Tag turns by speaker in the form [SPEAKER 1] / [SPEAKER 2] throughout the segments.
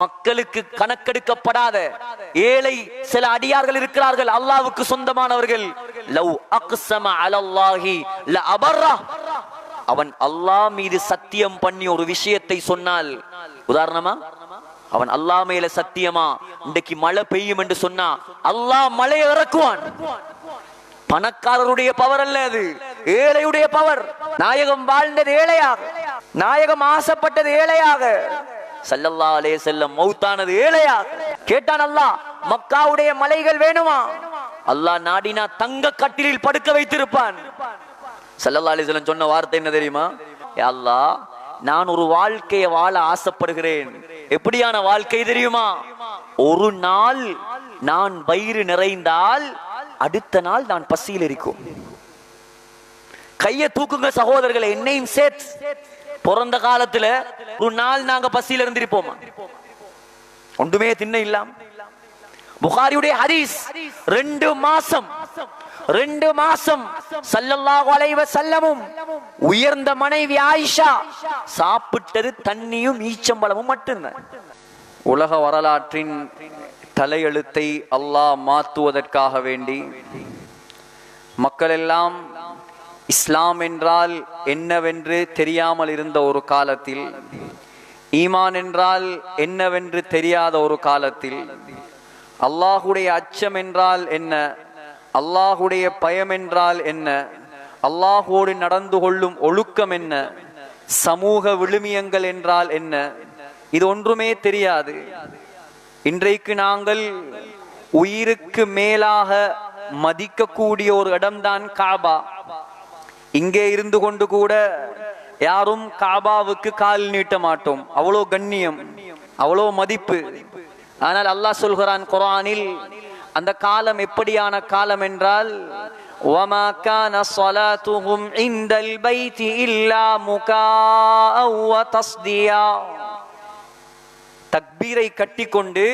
[SPEAKER 1] மக்களுக்கு கணக்கெடுக்கப்படாத ஏழை சில அடியார்கள் இருக்கிறார்கள், அல்லாஹ்வுக்கு சொந்தமானவர்கள். லவ் அக்ஸம அலல்லாஹி லஅபர்ரா, அவன் அல்லாஹ் மீது சத்தியம் பண்ணி ஒரு விஷயத்தை சொன்னால், உதாரணமா அவன் அல்லாஹ் மேல சத்தியமா இன்றைக்கு மழை பெய்யும் என்று சொன்னா அல்லாஹ் மழையை இறக்குவான். பணக்காரருடைய பவர் அல்ல அது, ஏழையுடைய பவர். நாயகம் வாழ்ந்தது ஏழையாக, நாயகம் ஆசைப்பட்டது ஏழையாக, ஸல்லல்லாஹு அலைஹி வஸல்லம் மௌத்தானது ஏழையாக. கேட்டான் அல்லாஹ், மக்காவுடைய மலைகள் வேணுமா? அல்லாஹ் நாடினா தங்க கட்டிலில் படுக்க வைத்திருப்பான். ஸல்லல்லாஹு அலைஹி வஸல்லம் சொன்ன வார்த்தை என்ன தெரியுமா? யா அல்லாஹ், நான் ஒரு வாழ்க்கையை வாழ ஆசைப்படுகிறேன். எப்படியான வாழ்க்கை தெரியுமா? ஒரு நாள் நான் வயிறு நிறைந்தால் அடுத்த நாள் நான் பசியில் இருக்கும். கையை தூக்குங்க சகோதரர்களை, என்னையும் சேர்த்து. பிறந்த காலத்துல ஒரு நாள் நாங்க பசியில இருந்திருப்போமா? ஒன்றுமே தின்ன இல்லாம். புகாரியுடைய ஹதீஸ், 2 மாசம் ஸல்லல்லாஹு அலைஹி வஸல்லமும் உயர்ந்த மனைவி ஆயிஷா சாப்பிட்டது தண்ணியும் ஈச்சம்பழமும் மட்டும்தான். உலக வரலாற்றின் தலையெழுத்தை அல்லாஹ் மாற்றுவதற்காக வேண்டி மக்கள் எல்லாம் இஸ்லாம் என்றால் என்னவென்று தெரியாமல் இருந்த ஒரு காலத்தில், ஈமான் என்றால் என்னவென்று தெரியாத ஒரு காலத்தில், அல்லாஹுடைய அச்சம் என்றால் என்ன, அல்லாஹுடைய பயம் என்றால் என்ன, அல்லாஹோடு நடந்து கொள்ளும் ஒழுக்கம் என்ன, சமூக விழுமியங்கள் என்றால் என்ன, இது ஒன்றுமே தெரியாது. இன்றைக்கு நாங்கள் உயிருக்கு மேலாக மதிக்கக்கூடிய ஒரு இடம்தான் காபா. இங்கே இருந்து கொண்டு கூட யாரும் காபாவுக்கு கால் நீட்ட மாட்டோம். அவ்வளோ கண்ணியம், அவ்வளோ மதிப்பு. ஆனால் அல்லாஹ் சொல்கிறான் குர்ஆனில், அந்த காலம் எப்படியான காலம் என்றால், வமா கான ஸலாத்துஹும் இன்தல் பைத்தி இல்லா முகாஅ வ தஸ்தியா. தக்பீரை கட்டிக்கொண்டு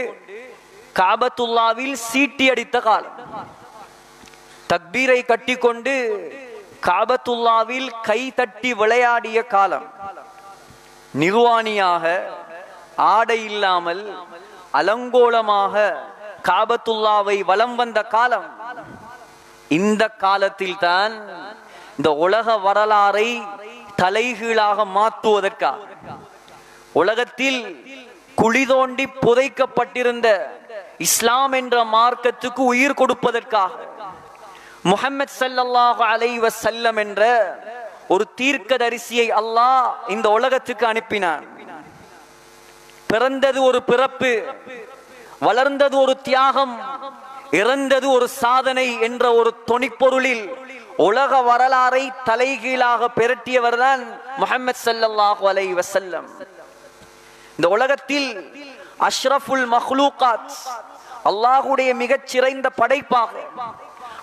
[SPEAKER 1] காபத்துல்லாவில் சீட்டி அடித்த காலம், தக்பீரை கட்டிக்கொண்டு காபத்துல்லாவில் கை தட்டி விளையாடிய காலம், நிர்வாணியாக ஆடை இல்லாமல் அலங்கோலமாக காபத்துல்லாவை வலம் வந்த காலம். இந்த காலத்தில் தான் இந்த உலக வரலாறை தலைகீழாக மாற்றுவதற்காக, உலகத்தில் குழி தோண்டி புதைக்கப்பட்டிருந்த இஸ்லாம் என்ற மார்க்கத்துக்கு உயிர் கொடுப்பதற்காக முஹம்மது ஸல்லல்லாஹு அலைஹி வஸல்லம் என்ற ஒரு தீர்க்கதரிசியை அல்லாஹ் இந்த உலகத்துக்கு அனுப்பினான். பிறந்தது ஒரு பிறப்பு, வளர்ந்தது ஒரு தியாகம், இறந்தது ஒரு சாதனை என்ற ஒரு தொனிப்பொருளில் உலக வரலாறை தலைகீழாக பெரட்டியவர் தான் முஹம்மது ஸல்லல்லாஹு அலைஹி வஸல்லம். இந்த உலகத்தில் அஷ்ரஃபுல் மக்லூகாத், அல்லாஹ்வுடைய மிகச் சிறந்த படைப்பாக,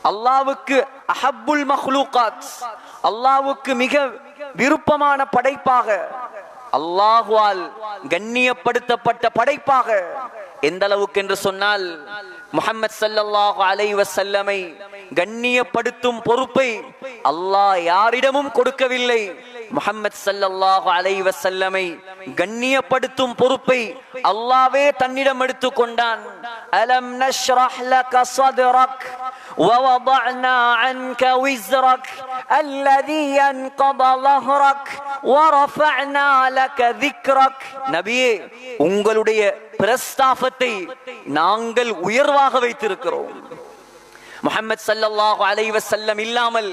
[SPEAKER 1] அல்லாஹ்வுக்கு அஹப்புல் மக்லூகாத், அல்லாஹ்வுக்கு மிக விருப்பமான படைப்பாக, அல்லாஹ்வால் கண்ணியப்படுத்தப்பட்ட படைப்பாக, எந்த அளவுக்கு என்று சொன்னால், முஹம்மது ஸல்லல்லாஹு அலைஹி வஸல்லமை கண்ணியப்படுத்தும் பொறுப்பை அல்லாஹ் யாரிடமும் கொடுக்கவில்லை. முஹம்மது ஸல்லல்லாஹு அலைஹி வஸல்லமை கண்ணியப்படுத்தும் பொறுப்பை அல்லாஹ்வே தன்னிடம் எடுத்துக் கொண்டான். அலம் நஷ்ரஹ் லக ஸத்ரக் ووضعنا عنك وزرك الذي ينقض ظهرك ورفعنا لك ذكرك. நபியே, உங்களுடைய பிரஸ்தாபத்தை நாங்கள் உயர்வாக வைத்திருக்கிறோம். முஹம்மது ஸல்லல்லாஹு அலைஹி வஸல்லம் இல்லாமல்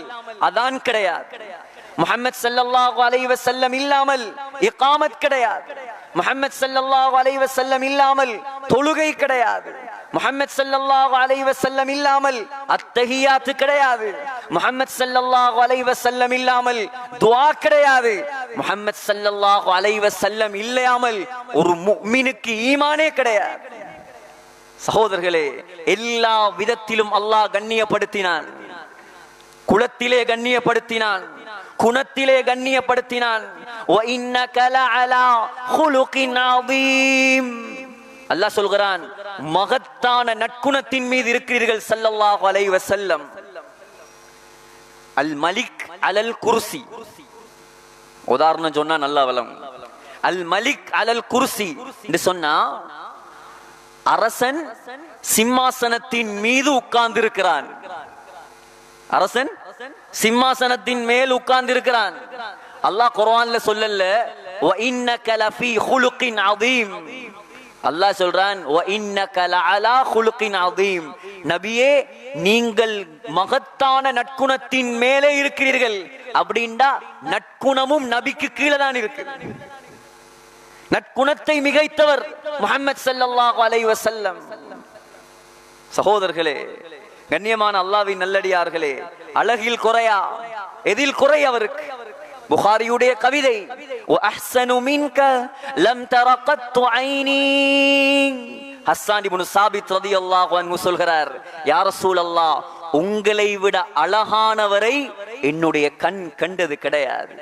[SPEAKER 1] அதான் கிடையாது. முஹம்மது ஸல்லல்லாஹு அலைஹி வஸல்லம் இல்லாமல் இகாமத் கிடையாது. முஹம்மது ஸல்லல்லாஹு அலைஹி வஸல்லம் இல்லாமல் தொழுகை கிடையாது. முஹம்மது ஸல்லல்லாஹு அலைஹி வஸல்லம் இல்லாமல் அத்தஹியாத் கிடையாது. முஹம்மது ஸல்லல்லாஹு அலைஹி வஸல்லம் இல்லாமல் துஆ கிடையாது. முஹம்மது ஸல்லல்லாஹு அலைஹி வஸல்லம் இல்லாமல் ஒரு முஃமினுக்கு ஈமானே கிடையாது. சகோதரர்களே, எல்லா விதத்திலும் அல்லாஹ் கண்ணியப்படுத்தினான். குலத்திலே கண்ணியப்படுத்தினான், குணத்திலே கண்ணியப்படுத்தினான். வ இன்னக லஅலா குலுகின் அதீம். அல்லாஹ் சொல்கிறான், மகத்தான நற்குணத்தின் மீது இருக்கிறீர்கள் ஸல்லல்லாஹு அலைஹி வஸல்லம். அல் மலிக் அலல் குர்சி, உதாரணம் சொன்னா நல்லா வளம். அல் மலிக் அலல் குர்சி என்று சொன்னா அரசன் சிம்மாசனத்தின் மீது உட்கார்ந்து இருக்கிறான். அரசன் சிம்மாசனத்தின் மேல் உட்கார்ந்து இருக்கிறான். அல்லாஹ் குர்ஆன்ல சொல்லல வ இன்னக லஃபீ குலுகின் அதீம். அல்லாஹ் சொல்றான் வ இன்னக லஅலா குலுகின் அதீம். நபியே நீங்கள் மகத்தான நற்குணத்தின் மேலே இருக்கிறீர்கள். அப்படின்னா நற்குணமும் நபிக்கு கீழே தான் இருக்கு. நற்குணத்தை மிகைத்தவர் முஹம்மது ஸல்லல்லாஹு அலைஹி வஸல்லம். சகோதரர்களே, கண்ணியமான அல்லாஹ்வின் நல்லடியார்களே, அழகில் குறையா, எதில் குறை அவருக்கு? புகாரியுடைய கவிதை வஅஹ்ஸனு மின்க லம் தர கத்து ஐனி. ஹஸ்ஸான் இப்னு சாபித் ரலியல்லாஹு அன்ஹு சொல்கிறார், யா ரசூலல்லாஹ், உங்களை விட அழகானவரை என்னுடைய கண் கண்டது கிடையாது.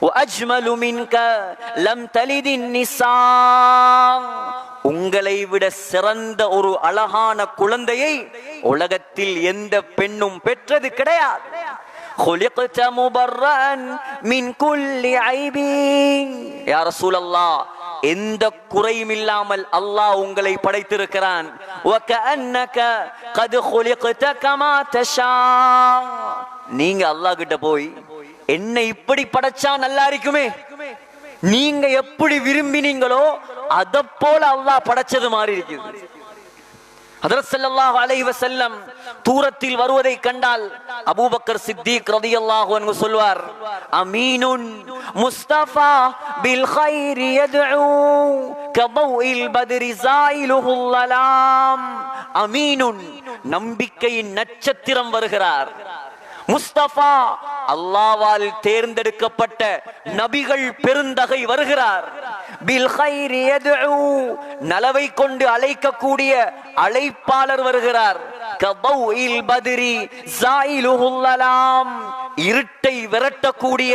[SPEAKER 1] وأجمل منك لم تلد النساء. உங்களை விட சிறந்த ஒரு அழகான குழந்தையை உலகத்தில் எந்த பெண்ணும் பெற்றது கிடையாது. خلقت مبرأ من كل عيب. يا رسول الله, எந்த குறையும் இல்லாமல் அல்லாஹ் உங்களை படைத்திருக்கிறான். وكأنك قد خلقت كما تشاء. நீங்க அல்லாஹ் கிட்ட போய் என்னை இப்படி படைச்சா நல்லா இருக்குமே, நீங்க எப்படி விரும்பினீங்களோ அத போல அல்லாஹ் படைச்சது மாதிரி இருக்குது. ஹஜ்ரத் ஸல்லல்லாஹு அலைஹி வஸல்லம் தூரத்தில் வருவதை கண்டால் அபூபக்கர் சித்திக் ரலியல்லாஹு அன்ஹு சொல்வார், அமீனுன் முஸ்தஃபா பில் கைரி யதுஉ கபௌஇல் பத்ரி ஸாயிலுஹுல் லலாம். அமீனுன், நம்பிக்கையின் நட்சத்திரம் வருகிறார். முஸ்தபா, அல்லாஹ்வால் தேர்ந்தெடுக்கப்பட்ட நபிகள் பெருந்தகை வருகிறார். பில் கைரி யதுஉ, நலவை கொண்டு அழைக்கக்கூடிய அழைப்பாளர் வருகிறார். கபௌஇல் பத்ரி ஸாயிலுஹுல் லலாம், இருட்டை விரட்டக்கூடிய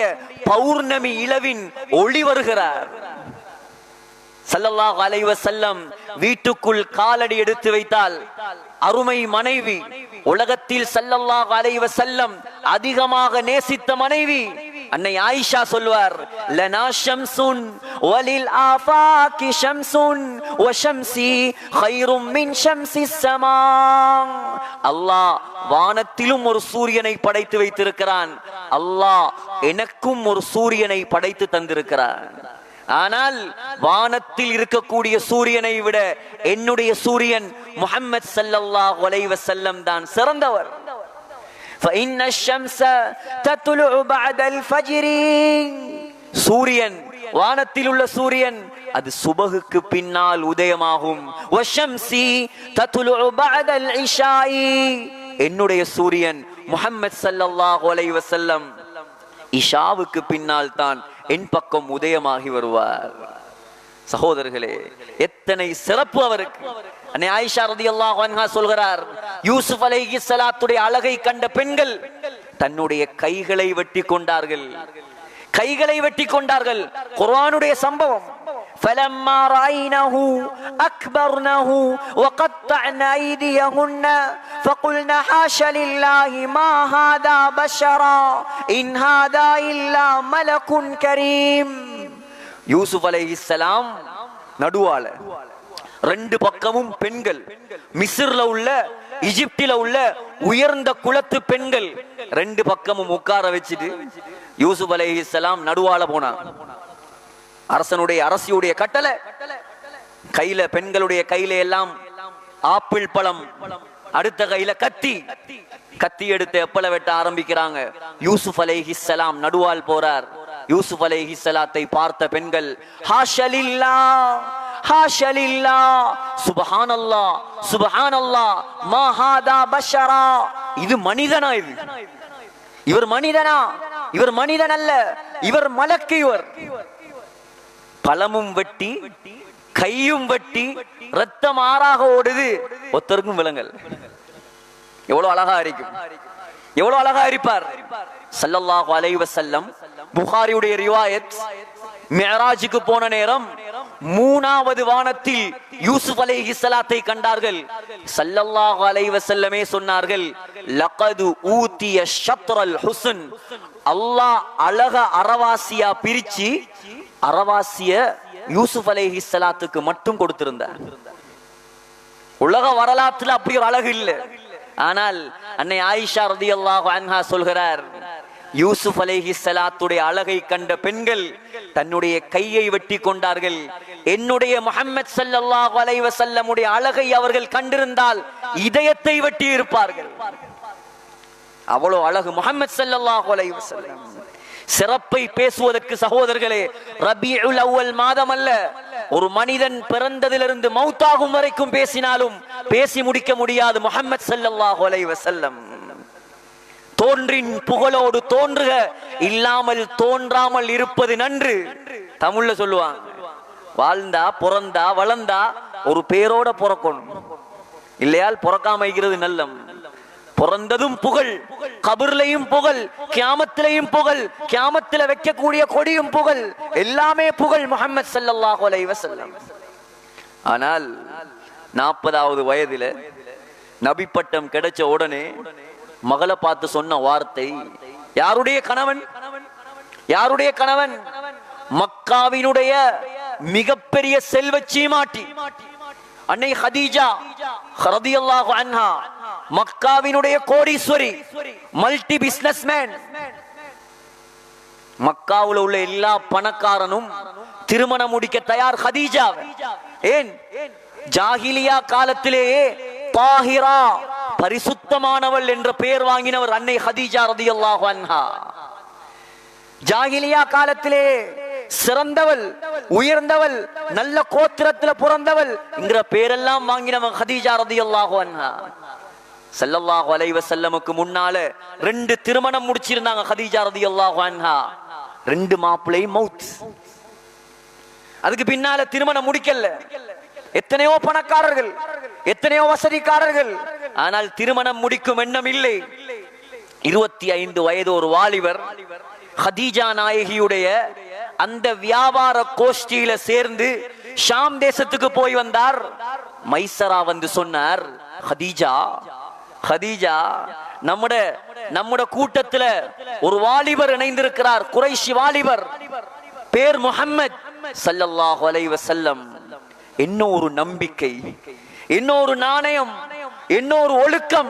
[SPEAKER 1] பௌர்ணமி இளவின் ஒளி வருகிறார். ஸல்லல்லாஹு அலைஹி வஸல்லம் வீட்டுக்குள் காலடி எடுத்து வைத்தால் அருமை மனைவி, உலகத்தில் ஸல்லல்லாஹு அலைஹி வஸல்லம் அதிகமாக நேசித்த மனைவி அன்னை ஆயிஷா சொல்வார், லனா ஷம்சுன் வலில் ஆஃபாகி ஷம்சுன் வ ஷம்சி கைரும் மின் ஷம்ஸிஸ் ஸமா. அல்லாஹ் வானத்திலும் ஒரு சூரியனை படைத்து வைத்திருக்கிறான். அல்லாஹ் எனக்கும் ஒரு சூரியனை படைத்து தந்திருக்கிறான். ஆனால் வானத்தில் இருக்கக்கூடிய சூரியனை விட என்னுடைய சூரியன் முஹம்மது ஸல்லல்லாஹு அலைஹி வஸல்லம் தான் சிறந்தவர். فإن الشمس تطلع بعد الفجر. சூரியன், வானத்தில் உள்ள சூரியன் அது சுபகுக்கு பின்னால் உதயமாகும். வஷம்சி தத்லுஉ பஅதல் இஷாஇ. என்னுடைய சூரியன் முஹம்மது ஸல்லல்லாஹு அலைஹி வஸல்லம் இஷாவுக்கு பின்னால் தான் என் பக்கம் உதயமாகி வருவார். சகோதரர்களே, எத்தனை சிறப்பு அவருக்கு. அன்னை ஆயிஷா ரலியல்லாஹு அன்ஹா சொல்கிறார், யூசுப் அலைஹிஸ்ஸலாத்துடைய அழகை கண்ட பெண்கள் தன்னுடைய கைகளை வெட்டி கொண்டார்கள். கைகளை வெட்டி கொண்டார்கள். குர்ஆனுடைய சம்பவம். فلما رأينه أكبرنه وقطعن أيديهن فقلنا حاش لله ما هذا بشرا إن هذا إلا ملك كريم. யூசுப் அலைஹிஸ்ஸலாம் நடுவால, ரெண்டு பக்கமும் பெண்கள், மிஸ்ர்ல உள்ள ஈஜிப்டில உள்ள உயர்ந்த குலத்து பெண்கள் ரெண்டு பக்கமும் உட்கார வச்சுட்டு யூசுப் அலைஹிஸ்ஸலாம் நடுவால போனான். அரசனுடைய அரசியுடைய கட்டளை. கையில, பெண்களுடைய கையில எல்லாம் ஆப்பிள் பழம், அடுத்த கையில கத்தி. கத்தி எடுத்து எப்பல வெட்ட ஆரம்பிக்கிறாங்க. யூசுப் அலைஹிஸ்ஸலாம் நடுவால் போறார். யூசுப் அலைஹிஸ்ஸலாத்தை பார்த்த பெண்கள், ஹாஷலில்லாஹ் ஹாஷலில்லாஹ் சுப்ஹானல்லாஹ் சுப்ஹானல்லாஹ் மா ஹாதா பஷரா. இது மனிதனா? இது இவர் மனிதனா? இவர் மனிதன் அல்ல, இவர் மலக்கு. இவர் பழமும் வெட்டி, கையும் வெட்டி, ரத்தம் ஆறாக ஓடுது. ஒருத்தருக்கும் விலங்கல். எவ்வளவு அழகா இருக்கும், எவ்வளவு அழகா இருப்பார் ஸல்லல்லாஹு அலைஹி வஸல்லம். புகாரியுடைய ரிவாயத், மிஅராஜுக்கு போன நேரம் மூணாவது வானத்தில் யூசுப் அலைஹிஸ்ஸலாத்தை கண்டார்கள். ஸல்லல்லாஹு அலைஹி வஸல்லமே சொன்னார்கள், லகது ஊதிய ஷத்ரல் ஹுஸ்ன். அல்லாஹ் அழக அரவாசியா பிரிச்சு, அரவாசிய யூசுப் அலைஹிஸ்ஸலாத்துக்கு மட்டும் கொடுத்திருந்தார். உலக வரலாற்றுல அப்படி ஒரு அழகு இல்லை. ஆனால் அன்னை ஆயிஷா ரலியல்லாஹு அன்ஹா சொல்கிறார், யூசுப் அலைஹிஸ்ஸலாத்துடைய அழகை கண்ட பெண்கள் தன்னுடைய கையை வெட்டி கொண்டார்கள். என்னுடைய முஹம்மது ஸல்லல்லாஹு அலைஹி வஸல்லமுடைய அழகை அவர்கள் கண்டிருந்தால் இதயத்தை வெட்டி இருப்பார்கள். அவ்வளவு அழகு முஹம்மது ஸல்லல்லாஹு அலைஹி வஸல்லம். சிறப்பை பேசுவதற்கு சகோதரர்களே, ரபீஉல் அவ்வல் மாதம் அல்ல, ஒரு மனிதன் பிறந்ததிலிருந்து மௌத்தாகும் வரைக்கும் பேசினாலும் பேசி முடிக்க முடியாது முஹம்மது ஸல்லல்லாஹு அலைஹி வஸல்லம். தோன்றின் புகழோடு தோன்றுக, இல்லாமல் தோன்றாமல் இருப்பது நன்று. தமிழ்ல சொல்லுவாங்க, வாழ்ந்தா பிறந்தா வளர்ந்தா ஒரு பேரோட பிறக்கணும், இல்லையால் பிறக்காம இருக்கிறது நல்லம். பிறந்ததும் புகழ், கபர்லையும் புகழ், கியாமத்திலையும் புகழ், கியாமத்தில வைக்கக்கூடிய கொடியும் புகழ், எல்லாமே புகழ் முஹம்மது ஸல்லல்லாஹு அலைஹி வஸல்லம். ஆனால் 40வது வயதில நபி பட்டம் கிடைச்ச உடனே மகளை பார்த்து சொன்ன வார்த்தை, யாருடைய கணவன்? யாருடைய கணவன்? மக்காவினுடைய மிகப்பெரிய செல்வ சீமாட்டி அன்னை ஹதீஜா ரலியல்லாஹு அன்ஹா, மக்காவினுடைய கோடீஸ்வரி, மல்டி பிசினஸ்மேன். மக்காவுல உள்ள எல்லா பணக்காரனும் திருமணம் முடிக்க தயார் ஹதீஜா. ஏன்? ஜாஹிலியா காலத்திலேயே தாஹிரா, பரிசுத்தமானவள் என்ற பெயர் வாங்கினவர் அன்னை ஹதீஜா ரலியல்லாஹு அன்ஹா. ஜாஹிலியா காலத்திலே சிறந்தவள், உயர்ந்தவள், நல்ல கோத்திரத்துல பிறந்தவள் என்கிற பேரெல்லாம் வாங்கினவன் ஹதீஜா ரலியல்லாஹு அன்ஹா. ஸல்லல்லாஹு அலைஹி வஸல்லமுக்கு முன்னால 2 திருமணம் முடிச்சிருந்தாங்க ஹதீஜா ரலியல்லாஹு அன்ஹா. 2 மாப்பிள்ளை மவுத். அதுக்கு பின்னால திருமணம் முடிக்கல. எத்தனையோ பணக்காரர்கள், எத்தனையோ வசதிக்காரர்கள், ஆனால் திருமணம் முடிக்கும் எண்ணம் இல்லை. 25 வயது ஒரு வாலிபர் ஹதீஜா நாயகியுடைய அந்த வியாபார கோஷ்டியில சேர்ந்து ஷாம் தேசத்துக்கு போய் வந்தார். மைசரா வந்து சொன்னார், ஹதீஜா, ஹதீஜா, நம்முடைய கூட்டத்துல ஒரு வாலிபர் இணைந்திருக்கிறார், குறைஷி வாலிபர், பேர் முஹம்மது ஸல்லல்லாஹு அலைஹி வஸல்லம். என்ன ஒரு நம்பிக்கை, என்ன ஒரு நாணயம், என்ன ஒரு ஒழுக்கம்,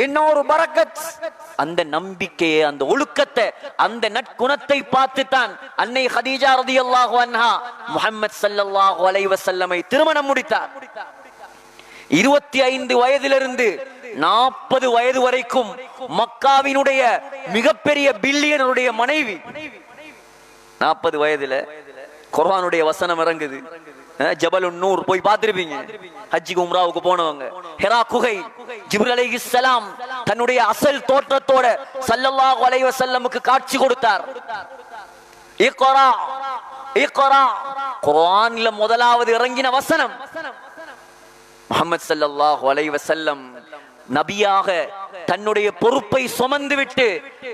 [SPEAKER 1] என்ன ஒரு பரக்கத். அந்த நம்பிக்கையை, அந்த ஒழுக்கத்தை, அந்த நற்குணத்தை பார்த்துத்தான் அன்னை ஹதீஜா ரலியல்லாஹு அன்ஹா முஹம்மது ஸல்லல்லாஹு அலைஹி வஸல்லமை திருமணம் முடித்தார். 25 வயதிலிருந்து 40 வயது வரைக்கும் மக்காவினுடைய மிகப்பெரிய பில்லியனருடைய மனைவி. 40 வயதுல குர்ஆனுடைய வசனம் இறங்குது. ஜபலுன் நூர் போய் பார்த்திருப்பீங்க, ஹஜ்ஜிக்கு உம்ராவுக்கு போனவங்க. ஹிரா குகை, ஜிப்ரீல் அலைஹிஸ்ஸலாம் தன்னுடைய அசல் தோற்றத்தோட ஸல்லல்லாஹு அலைஹி வஸல்லமுக்கு காட்சி கொடுத்தார். இக்ரா, இக்ரா, குர்ஆன்ல முதலாவது இறங்கின வசனம். முஹம்மது ஸல்லல்லாஹு அலைஹி வஸல்லம் நபியாக தன்னுடைய பொறுப்பை சுமந்து விட்டு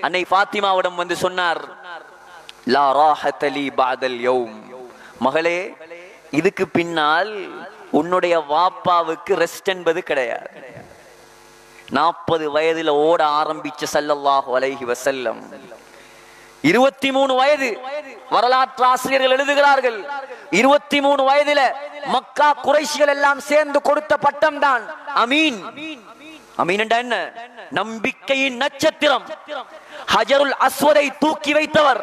[SPEAKER 1] அன்னை ஃபாத்திமாவிடம் வந்து சொன்னார், லா ராஹத லி பஅதல் யௌம், மகளே, இதுக்கு பின்னால் உன்னுடைய வாப்பாவுக்கு ரெஸ்ட் என்பது கிடையாது. 40 வயதுல ஓட ஆரம்பிச்ச ஸல்லல்லாஹு அலைஹி வஸல்லம் 23 வயது, வரலாற்று ஆசிரியர்கள் எழுதுகிறார்கள், 23 வயதுல மக்கா குறைஷிகள் எல்லாம் சேர்ந்து கொடுத்த பட்டம் தான் அமீன். அமீன் என்றால் என்ன? நம்பிக்கையின் நட்சத்திரம். ஹஜருல் அஸ்வதை தூக்கி வைத்தவர்.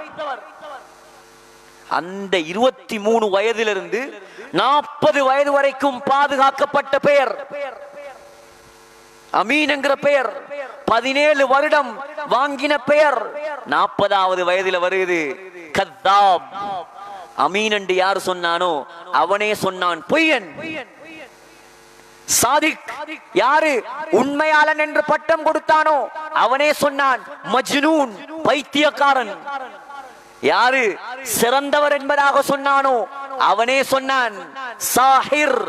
[SPEAKER 1] அந்த 23 வயதிலிருந்து 40 வயது வரைக்கும் பாதுகாக்கப்பட்ட பெயர் அமீன் என்கிற பெயர். 17 வருடம் வாங்கின பெயர் 40வது வயதில வருது கத்தாப். அமீன் என்று யார் சொன்னானோ அவனே சொன்னான் பொய்யன். சாதிக் யாரு உண்மையாளன் என்று பட்டம் கொடுத்தானோ அவனே சொன்னான் மஜ்னூன், பைத்தியக்காரன். யாரு சிறந்தவர் என்பதாக சொன்னானோ அவனே சொன்னான் சாஹிர்,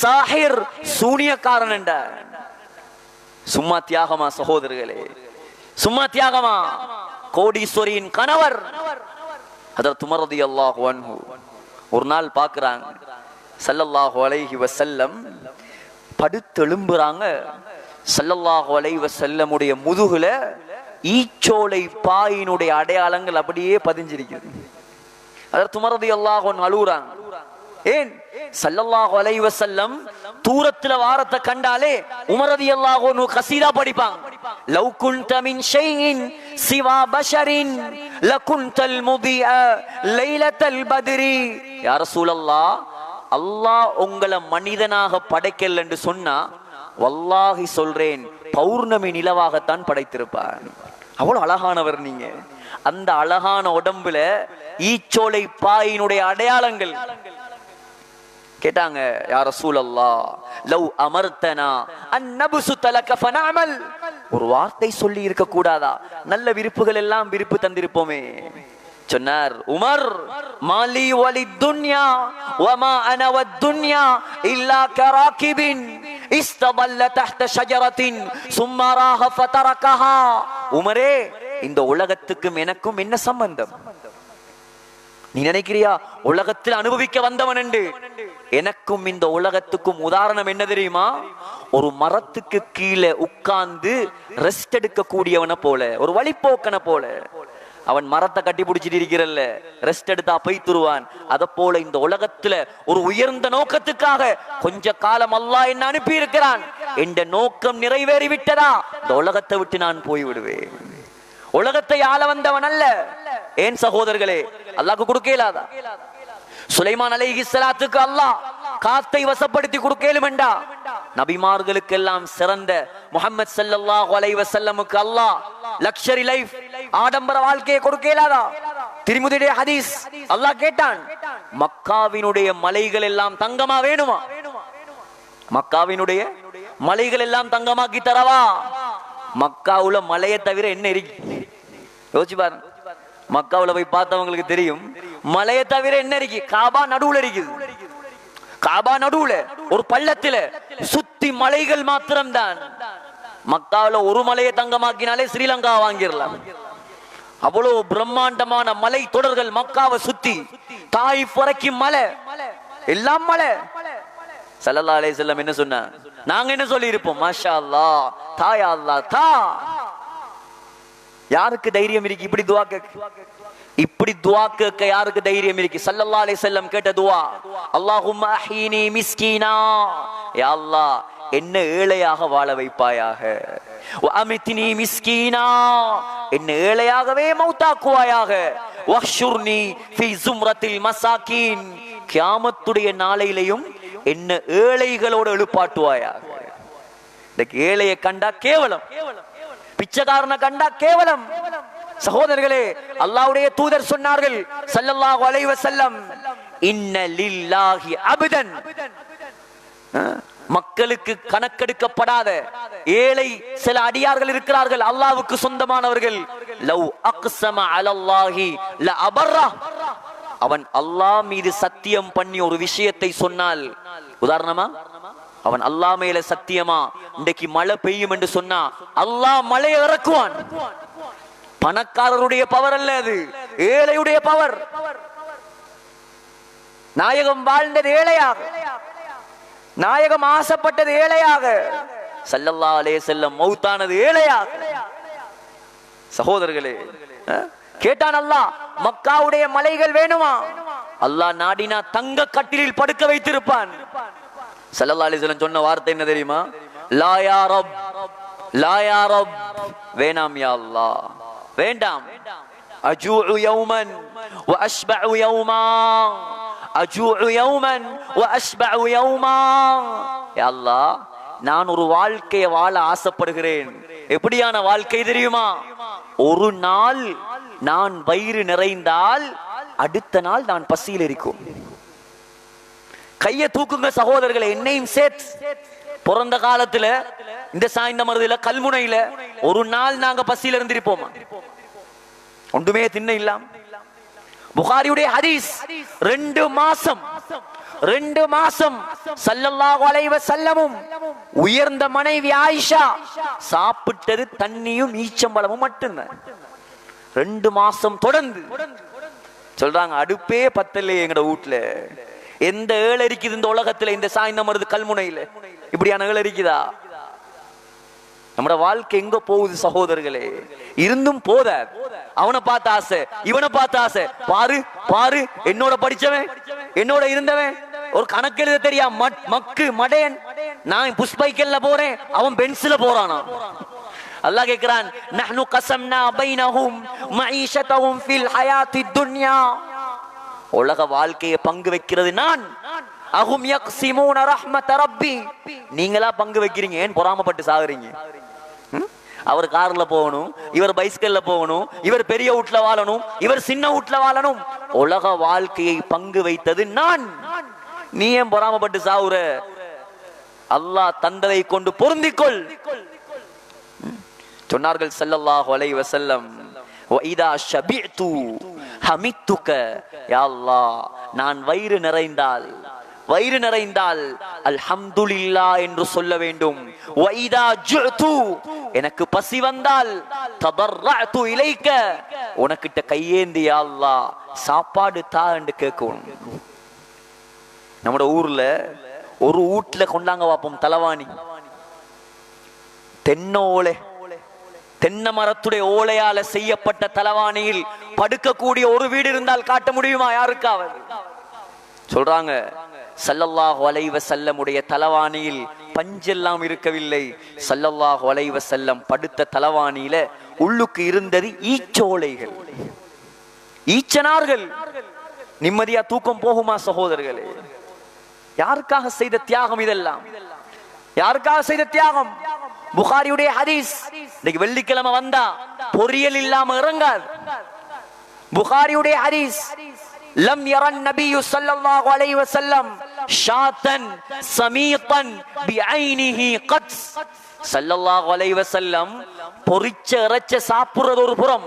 [SPEAKER 1] சாஹிர், சூனியக்காரன் என்றார். சும்மா தியாகமா சகோதரர்களே, சும்மா தியாகமா? கோடீஸ்வரியின் கணவர் ஹஜ்ரத் உமர் ரலியல்லாஹு அன்ஹு ஒரு நாள் பார்க்கறாங்க, ஸல்லல்லாஹு அலைஹி வஸல்லம் படுத்தெழும்புறாங்க. ஸல்லல்லாஹு அலைஹி வஸல்லமுடைய முதுகுல ஈச்சோலை பாயினுடைய அடையாளங்கள் அப்படியே பதிஞ்சிருக்குது. ஹஜ்ரத் உமர் ரலியல்லாஹு அன்ஹு அழுகுறாங்க. ஏன் ஸல்லல்லாஹு அலைஹி வஸல்லம் தூரத்துல வாரத்தை கண்டாலே உமர் ரலியல்லாஹு அன்ஹு கஸீதா படிப்பாங்க. லவ் குன்த மின் ஷைஇன் சிவா பஷரின் லகுன்தல் முதிஅ லைலத்தல் பத்ரி. யா ரசூலல்லாஹ், அல்லாஹ் உங்களை மனிதனாக படைக்கல என்று சொன்னா வல்லாஹி சொல்றேன் பௌர்ணமி நிலவாகத்தான் படைத்திருப்பார். அவ்வளவு அழகானவர் நீங்க. அந்த அழகான உடம்புல ஈச்சோலை பாயினுடைய அடையாளங்கள். கேட்டாங்க, யா ரசூலல்லாஹ் லவ் அமர்தனா அன் நப்சுத லக ஃபனஅமல். ஒரு வார்த்தை சொல்லி இருக்க கூடாதா? நல்ல விருப்புகள் எல்லாம் விருப்பு தந்திருப்போமே. சொன்னார் உமர், மாலி வலித் துன்யா வமா அன வத்துன்யா இல்லா கராகிபின் இஸ்தபல்ல தஹ்த ஷஜரத்தின் சும்மா ராஹ ஃபதரகஹா. உமரே, இந்த உலகத்துக்கும் எனக்கும் என்ன சம்பந்தம்? நீ நினைக்கிறியா உலகத்தில் அனுபவிக்க வந்தவன் என்று? எனக்கும் இந்த உலகத்துக்கும் உதாரணம் என்ன தெரியுமா? ஒரு மரத்துக்கு கீழே உட்கார்ந்து ரெஸ்ட் எடுக்க கூடியவனை போல, ஒரு வழிப்போக்கனை போல. அவன் மரத்தை கட்டி பிடிச்சிட்டு இருக்கிறல்ல, ரெஸ்ட் எடுத்தா பைத்துருவான். அத போல இந்த உலகத்துல ஒரு உயர்ந்த நோக்கத்துக்காக கொஞ்ச காலம் அல்லாஹ் என்ன அனுப்பி இருக்கிறான். என்ற நோக்கம் நிறைவேறி விட்டதா, இந்த உலகத்தை விட்டு நான் போய் விடுவேன். உலகத்தை ஆள வந்தவன் அல்ல. ஏன் சகோதரர்களே, அல்லாஹ்க்கு கொடுக்கலாதா? சுலைமான் அலைஹிஸ்ஸலாத்துக்கு அல்லாஹ் காத்தை வசப்படுத்தி கொடுக்கலுமெண்டா? நபிமார்களுக்கு எல்லாம் சிறந்த முஹம்மது ஸல்லல்லாஹு அலைஹி வஸல்லமுக்கு அல்லாஹ் லக்ஸரி லைஃப், ஆடம்பர வாழ்க்கையை கொடுக்கலாதா? திருமுதியுடைய ஹதீஸ், அல்லாஹ் கேட்டான், மக்காவினுடைய மலைகள் எல்லாம் தங்கமா வேணுமா? மக்காவினுடைய மலைகள் எல்லாம் தங்கமாக்கி தரவா? மக்காவுல மலையை தவிர என்ன இருக்கு? யோசிச்சு பாருங்க. மக்காவுல போய் பார்த்தவங்களுக்கு தெரியும், மலையை தவிர என்ன இருக்கு? காபா நடுவுல இருக்குது. காபா நடுவுல ஒரு பள்ளத்துல சுத்தி மலைகள் மாத்திரம்தான். மக்காவுல ஒரு மலையை தங்கமாக்கினாலே ஸ்ரீலங்கா வாங்கிடலாம். அவ்வளவு பிரம்மாண்டமான மலை தொடர்கள் மக்காவை சுத்தி. தாயிஃப் வரைக்கும் மலை, எல்லாம் மலை. ஸல்லல்லாஹு அலைஹி வஸல்லம் என்ன சொன்னா? நாங்க என்ன சொல்லி இருப்போம்? மாஷா அல்லாஹ், தாயா அல்லாஹ் தா. யாருக்கு தைரியம் இருக்கு இப்படி துஆ கேட்க? இப்படி துஆ கேட்க யாருக்கு தைரியம் இருக்கு? ஸல்லல்லாஹு அலைஹி வஸல்லம் கேட்ட துஆ, அல்லாஹும்ம அஹீனி மிஸ்கீனா, யா அல்லாஹ் என்ன ஏழையாக வாழ வைப்பாயாக. வ அமித்னி மிஸ்கீனா, என்ன ஏழையாகவே மௌத்தாக்குவாயாக. வஹ்ஷுர்னி ஃபீ ஸும்ரத்தில் மசாகீன், கியாமத்துடைய நாளையிலையும் என்ன ஏழைகளோடு எழுப்பாட்டுவாயாக. இந்த ஏழையை கண்டா கேவலம், பிச்சைக்காரனை கண்டா கேவலம். சகோதரர்களே, அல்லாஹ்வுடைய தூதர் சொன்னார்கள் ஸல்லல்லாஹு அலைஹி வஸல்லம், இன்ன லில்லாஹி அப்தன், மக்களுக்கு கணக்கெடுக்கப்படாத ஏழை சில அடியார்கள் இருக்கிறார்கள், அல்லாஹ்வுக்கு சொந்தமானவர்கள். லவ் அக்ஸம அலல்லாஹி ல அபர்ரா, அவன் அல்லாஹ் மீது சத்தியம் பண்ணி ஒரு விஷயத்தை சொன்னால், உதாரணமா அவன் அல்லாஹ் மேல சத்தியமா இன்றைக்கு மழை பெய்யும் என்று சொன்னா அல்லாஹ் மழையை இறக்குவான். பணக்காரருடைய பவர் அல்ல அது, ஏழையுடைய பவர். நாயகம் வாழ்ந்தது ஏழையாக, நாயகம் ஆசைப்பட்டது ஏழையாக, ஸல்லல்லாஹு அலைஹி வஸல்லம் மௌத்தானது ஏழையாக. சகோதரர்களே, கேட்டான் அல்லாஹ், மக்காவுடைய மலைகள் வேணுமா? அல்லாஹ் நாடினா தங்க கட்டிலில் படுக்க வைத்திருப்பான். ஸல்லல்லாஹு அலைஹி வஸல்லம் சொன்ன வார்த்தை என்ன தெரியுமா? லா யா ரப், லா யா ரப், வேணாம் யா அல்லாஹ், வேண்டாம். அஜூஉ யௌமன் வ அஷ்பஉ யௌமா, அஜூஉ யௌமன் வ அஷ்பஉ யௌமா. யா அல்லாஹ், நான் ஒரு வாழ்க்கையை வாழ ஆசைப்படுகிறேன். எப்படியான வாழ்க்கை தெரியுமா? ஒரு நாள் நான் வயிறு நிறைந்தால் அடுத்த நாள் நான் பசியில் இருக்கும். கையை தூக்குங்க சகோதரர்களை, என்னையும் சேர்த்து. பிறந்த காலத்துல இந்த சாய்ந்த மருதுல கல்முனையில ஒரு நாள் நாங்க பசியில இருந்திருப்போமா? ஒன்றுமே தின்ன இல்லாம். புகாரியுடைய ஹதீஸ், 2 மாசம் ஸல்லல்லாஹு அலைஹி வஸல்லமும் உயர்ந்த மனைவி ஆயிஷா சாப்பிட்டது தண்ணியும் ஈச்சம்பழமும் மட்டும்தான். 2 மாசம் தொடர்ந்து. சொல்றாங்க, அடுப்பே பத்தலையே எங்கட வீட்டுல. எந்த ஏழை இருக்குது இந்த உலகத்துல? இந்த சாய்ந்த மருது கல்முனையில இப்படியான ஏழை இருக்குதா? நம்மட வாழ்க்கை எங்க போகுது சகோதரர்களே? இருந்தும் போத, அவனை பார்த்த ஆசை, இவனை பார்த்த ஆசை. பாரு பாரு, என்னோட படிச்சவன், என்னோட இருந்தவன், ஒரு கணக்கு எழுத தெரியா மக்கு மடையன். நான் புஷ்பைக்கல்ல போறேன், அவன் பென்சில போறானா. அல்லாஹ் கேக்குறான், நஹ்னு கஸம்னா பைனஹும் மஈஷதஹும் ஃபில் ஹயாத்தித் துன்யா. உலக வாழ்க்கையை பங்கு வைக்கிறது நான். அஹும் யக்ஸிமூன ரஹ்மத ரப்பி. நீங்களா பங்கு வைக்கிறீங்க, ஏன் பொறாமப்பட்டு சாகுறீங்க? அவர் கார்ல போகணும், இவர் பைஸ்கல்ல போகணும், இவர் பெரிய வீட்ல வாழணும், இவர் சின்ன வீட்ல வாழணும். உலக வாழ்க்கையை பங்கு வைத்தது நான். நீ ஏன் பொறாமப்பட்டு சாவுற? அல்லாஹ் தந்ததை கொண்டு பொருந்திக்கொள் சொன்னார்கள் ஸல்லல்லாஹு அலைஹி வஸல்லம். வஇதா ஷபிஅது ஹமித்துக. யா அல்லாஹ், நான் வயிறு நிறைந்தால் அல்ஹம்துலில்லாஹ் என்று சொல்ல வேண்டும். வஇதா ஜுஅது, எனக்கு பசி வந்தால் ததர்ரஅது இலைக்க, உனக்கிட்ட கையேந்தி யா அல்லாஹ் சாப்பாடு தா என்று கேட்கணும். நம்ம ஊர்ல ஒரு வீட்டுல கொண்டாங்க வாப்போம் தலவாணி, தென்னை மரத்துடைய ஓலையால செய்யப்பட்ட தலவாணியில் படுக்கக்கூடிய ஒரு வீடு இருந்தால் காட்ட முடியுமா யாருக்காவது? சொல்றாங்க ஸல்லல்லாஹு அலைஹி வஸல்லம் உடைய தலவாணியில் பஞ்செல்லாம் இருக்கவில்லை. ஸல்லல்லாஹு அலைஹி வஸல்லம் படுத்த தலவாணியில உள்ளுக்கு இருந்தது ஈச்சோலைகள், ஈச்சனார்கள். நிம்மதியா தூக்கம் போகுமா சகோதரர்களே? யாருக்காக செய்த தியாகம் இதெல்லாம்? யாருக்காக செய்த தியாகம்? புகாரியுடைய ஹதீஸ். இன்னைக்கு வெள்ளிக்கிழமை வந்தா பொரியல் இல்லாம இறங்காது. புகாரியுடைய ஹதீஸ். லம் யரன் நபியு ஸல்லல்லாஹு அலைஹி வஸல்லம் ஷாத்தன் சமீதன் பிஐனிஹி கத். ஸல்லல்லாஹு அலைஹி வஸல்லம் பொரிச்ச இறைச்சி சாப்பிடுறது ஒரு புறம்,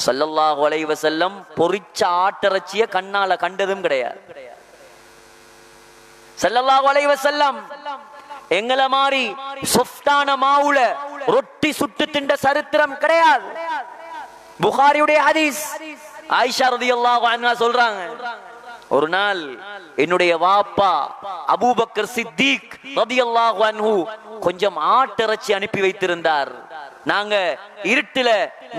[SPEAKER 1] ஸல்லல்லாஹு அலைஹி வஸல்லம் பொரிச்ச ஆட்டிறைச்சிய கண்ணால கண்டதும் கிடையாது. ஸல்லல்லாஹு அலைஹி வஸல்லம் எங்களை மாதிரி சொஃப்டான மாவுல ரொட்டி சுட்டு தின்ற சரித்திரம் கிடையாது. புகாரியுடைய ஹதீஸ். ஆயிஷா ரலியல்லாஹு அன்ஹா சொல்றாங்க, ஒரு நாள் என்னுடைய வாப்பா அபூபக்கர் சித்திக் ரலியல்லாஹு அன்ஹு கொஞ்சம் ஆட்டிறைச்சி அனுப்பி வைத்திருந்தார். நாங்க இருட்டுல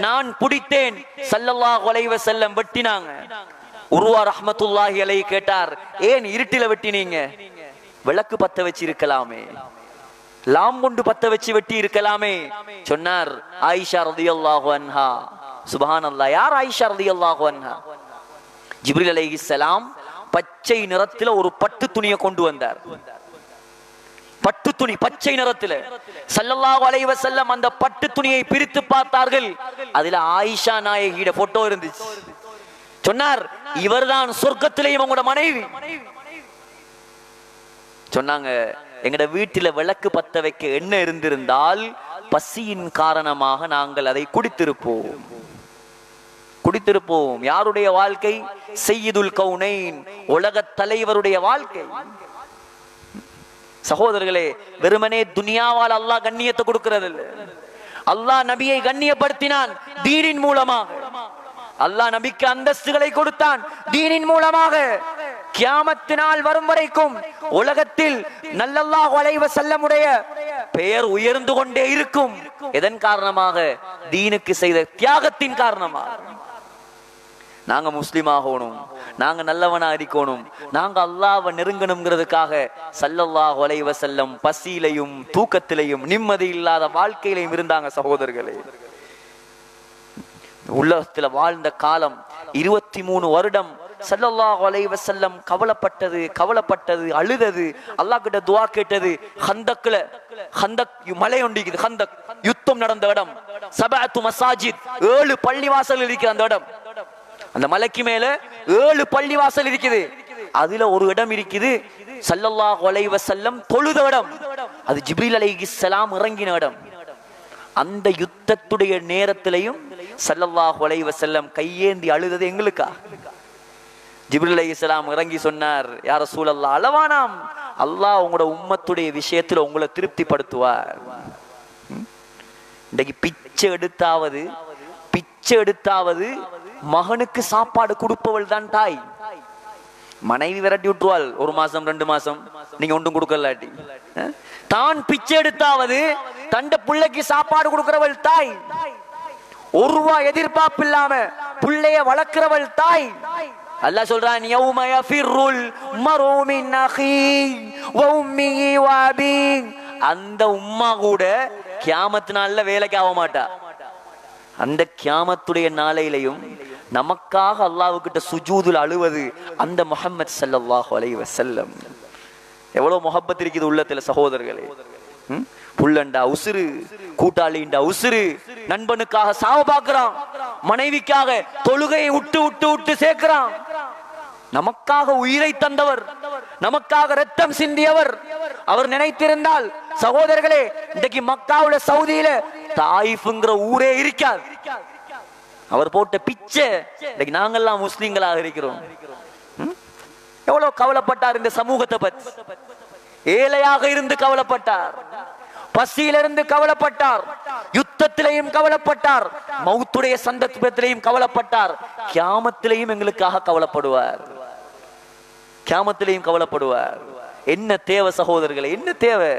[SPEAKER 1] நான் பிடித்தேன், ஸல்லல்லாஹு அலைஹி வஸல்லம் வெட்டினாங்க. உர்வா ரஹ்மத்துல்லாஹி அலைஹி கேட்டார், ஏன் இருட்டில வெட்டினீங்க? விளக்கு பத்த வச்சு இருக்கலாமே, லாம் கொண்டு பத்த வச்சு வெட்டி இருக்கலாமே. சொன்னார் ஆயிஷா ரலியல்லாஹு அன்ஹா. சுப்ஹானல்லாஹ். யார் ஆயிஷா ரலியல்லாஹு அன்ஹா? ஜிப்ரீல் அலைஹிஸ்ஸலாம் பச்சை நிறத்துல ஒரு பட்டு துணியை கொண்டு வந்தார். பட்டு துணி பச்சை நிறத்துல. ஸல்லல்லாஹு அலைஹி வஸல்லம் அந்த பட்டு துணியை பிரித்து பார்த்தார்கள். அதுல ஆயிஷா நாயகியோட போட்டோ இருந்துச்சு. சொன்னார், இவர்தான் சொர்க்கத்திலேயும் உங்களோட மனைவி. சொன்னாங்க, எங்கட வீட்டில விளக்கு பத்த வைக்க எண்ணெய் இருந்திருந்தால் பசியின் காரணமாக நாங்கள் அதை குடித்திருப்போம். யாருடைய வாழ்க்கை? சய்யிதுல் கௌனைன், உலக தலைவருடைய வாழ்க்கை. சகோதரர்களே, வெறுமனே துனியாவால் அல்லாஹ் கண்ணியத்தை கொடுக்கிறது இல்லை. அல்லாஹ் நபியை கண்ணியப்படுத்தினான் தீனின் மூலமாக. அல்லாஹ் நபிக்கு அந்தஸ்துகளை கொடுத்தான் தீனின் மூலமாக. கியாமத்து நாள் வரும் வரைக்கும் உலகத்தில் ஸல்லல்லாஹு அலைஹி வஸல்லமுடைய பெயர் உயர்ந்து கொண்டே இருக்கும். எதன் காரணமாக? தீனுக்கு செய்த தியாகத்தின் காரணமாக. நாங்க முஸ்லிம் ஆகணும், நாங்க நல்லவனா இருக்கணும், நாங்க அல்லாஹ்வை நெருங்கணும்ங்கிறதுக்காக ஸல்லல்லாஹு அலைஹி வஸல்லம் பசியிலையும் தூக்கத்திலையும் நிம்மதி இல்லாத வாழ்க்கையிலையும் இருந்தாங்க. சகோதரர்களே, உலகத்துல வாழ்ந்த காலம் 23 வருடம் ஸல்லல்லாஹு அலைஹி வஸல்லம் கவலைப்பட்டது, அழுதது, அல்லாஹ் கிட்ட துஆ கேட்டது. ஹந்தக் மலை ஒண்டிக்குது, ஹந்தக் யுத்தம் நடந்த இடம். சபஅத்து மசாஜித், 7 பள்ளிவாசல் இருக்கிற அந்த இடம். அந்த மலைக்கு மேல 7 பள்ளிவாசல் இருக்குது. அதுல ஒரு இடம் இருக்குது ஸல்லல்லாஹு அலைஹி வஸல்லம் தொழுத இடம். அது ஜிப்ரீல் அலைஹிஸ்ஸலாம் இறங்கின இடம். அந்த யுத்தத்துடைய நேரத்திலையும் ஸல்லல்லாஹு அலைஹி வஸல்லம் கையேந்தி அழுதது எங்களுக்கா? ஜிப்ரீல் அலைஹிஸ்ஸலாம் இறங்கி சொன்னார், யா ரசூலல்லாஹ், அளவானாம், அல்லாஹ் உங்களோட உம்மத்துடைய விஷயத்துல உங்களை திருப்திப்படுத்துவார். இன்றைக்கு பிச்சை எடுத்தாவது மகனுக்கு சாப்பாடு கொடுப்பவள் தான் தாய். மனைவி விரட்டி விட்டுவாள் 1 மாசம் 2 மாசம், நீங்க ஒன்றும் கொடுக்கலாட்டி. தான் பிச்சை எடுத்தாவது தண்ட பிள்ளைக்கு சாப்பாடு கொடுக்கிறவள் தாய். 1 ரூபாய் எதிர்பார்ப்பு இல்லாம பிள்ளைய வளர்க்கிறவள் தாய். அல்லாஹ் சொல்றான் யௌம யஃபிருல் மர்உ மின் அஹீஹி வ உம்மிஹி வ அபீஹி. அந்த உம்மா கூட கியாமத் நாள்ல வேலைக்கு ஆக மாட்டா. அந்த கியாமத்துடைய நாளையிலையும் நமக்காக அல்லாஹ்வுக்கிட்ட சுஜூதுல அழுவது அந்த முஹம்மது ஸல்லல்லாஹு அலைஹி வஸல்லம். எவ்வளவு முஹப்பத் இருக்குது உள்ளத்துல சகோதரர்களே. புள்ளண்டா உசுறு, கூட்டாளிண்டா உசுறு, நண்பனுக்காக சாவ பாக்குறான், மனைவிக்காக தொழுகையை விட்டு விட்டு விட்டு சேர்க்கிறான். நமக்காக உயிரை தந்தவர், நமக்காக ரத்தம் சிந்தியவர். அவர் நினைத்திருந்தால் சகோதரர்களே, இன்றைக்கு மக்காவுல சவுதியில தாயிஃப்ங்கிற ஊரே இருக்காது. அவர் போட்ட பிச்சை இன்னைக்கு நாங்கெல்லாம் முஸ்லிம்களாக இருக்கிறோம். எவ்வளவு கவலைப்பட்டார் இந்த சமூகத்தை பற்றி. ஏழையாக இருந்து கவலைப்பட்டார், பசியிலிருந்து கவலைப்பட்டார், யுத்தத்திலையும் கவலைப்பட்டார், மௌத்துடைய சந்தர்ப்பத்திலையும் கவலைப்பட்டார். கியாமத்திலையும் எங்களுக்காக கவலைப்படுவார், கியாமத்திலையும் கவலைப்படுவார். என்ன தேவை சகோதரர்களே, என்ன தேவை?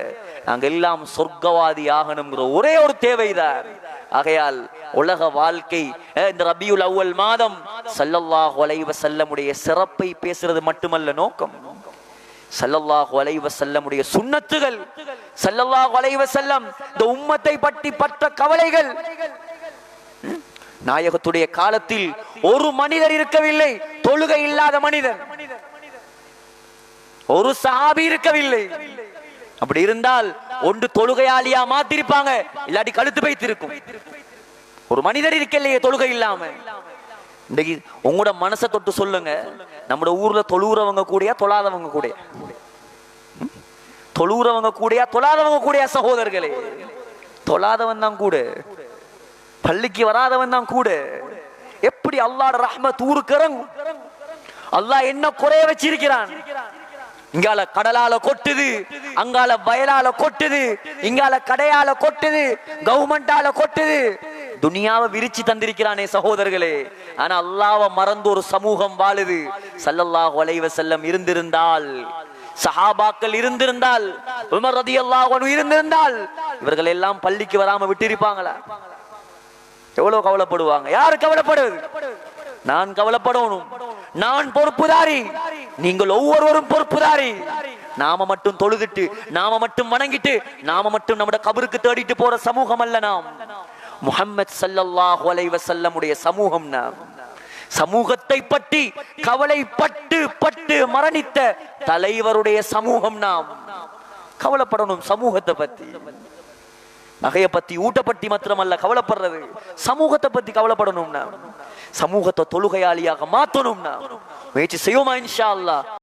[SPEAKER 1] நாங்கள் எல்லாம் சொர்க்கவாதி ஆகணுங்கிற ஒரே ஒரு தேவைதான். ஆகையால் உலக வாழ்க்கை இந்த ரபியுல் அவ்வல் மாதம் ஸல்லல்லாஹு அலைஹி வஸல்லமுடைய சிறப்பை பேசுறது மட்டுமல்ல நோக்கம். ஸல்லல்லாஹு அலைஹி வஸல்லமுடைய சுன்னத்துகள், ஸல்லல்லாஹு அலைஹி வஸல்லம் இந்த உம்மத்தை பற்றி பட்ட கவலைகள். நாயகத்துடைய காலத்தில் ஒரு மனிதர் இருக்கவில்லை தொழுகை இல்லாத மனிதன், ஒரு சஹாபி இருக்கவில்லை. அப்படி இருந்தால் ஒன்று தொழுகையாளியா மாத்திருப்பாங்க, இல்லாட்டி கழுத்து வைத்திருக்கும். ஒரு மனிதர் இருக்கலையே தொழுகை இல்லாம. இன்னைக்கு உங்களோட மனசை தொட்டு சொல்லுங்க, நம்ம ஊர்ல தொழுறவங்க கூடயா தொழாதவங்க கூடயா? தொழுறவங்க கூடயா தொழாதவங்க கூடயா? சகோதரர்களே, தொழாதவன் தான் கூட, பள்ளிக்கு வராதவன் தான் கூட. எப்படி அல்லாஹ்வுடைய ரஹ்மத் ஊருக்கு இறங்கும்? அல்லாஹ் என்ன குறைய வச்சிருக்கிறான்? இங்கால கடலால கொட்டுது, அங்கால வயலால கொட்டுது, இங்கால கடையால கொட்டுது, கவர்மெண்டால கொட்டுது. துனியாவை விரிச்சு தந்திருக்கிறானே சகோதரர்களே. ஆனா அல்லாஹ்வை மறந்து ஒரு சமூகம் வாழுது. ஸல்லல்லாஹு அலைஹி வஸல்லம் இருந்திருந்தால், சஹாபாக்கள் இருந்திருந்தால், உமர் ரலியல்லாஹு அன்ஹு இருந்திருந்தால், இவர்கள் எல்லாம் பள்ளிக்கு வராம விட்டிருப்பாங்களா? எவ்வளவு கவலைப்படுவாங்க. யாரு கவலைப்படுவது? நான் கவலைப்படணும். நான் பொறுப்புதாரி, நீங்கள் ஒவ்வொருவரும் பொறுப்புதாரி. நாம மட்டும் தொழுதுட்டு, நாம மட்டும் வணங்கிட்டு, நாம மட்டும் நம்முடைய கபருக்கு தேடிட்டு போற சமூகம் அல்ல நாம். முஹம்மது ஸல்லல்லாஹு அலைஹி வஸல்லமுடைய சமூகம் நாம். சமூகத்தை பற்றி கவலைப்பட்டு பட்டு மரணித்த தலைவருடைய சமூகம் நாம். கவலைப்படணும் சமூகத்தை பத்தி. நகையை பத்தி, ஊட்டப்பட்டி மாத்திரமல்ல கவலைப்படுறது, சமூகத்தை பத்தி கவலைப்படணும். நாம் சமூகத்தை தொழுகையாளியாக மாற்றணும். நாம் முயற்சி செய்வோமா இன்ஷா அல்லாஹ்.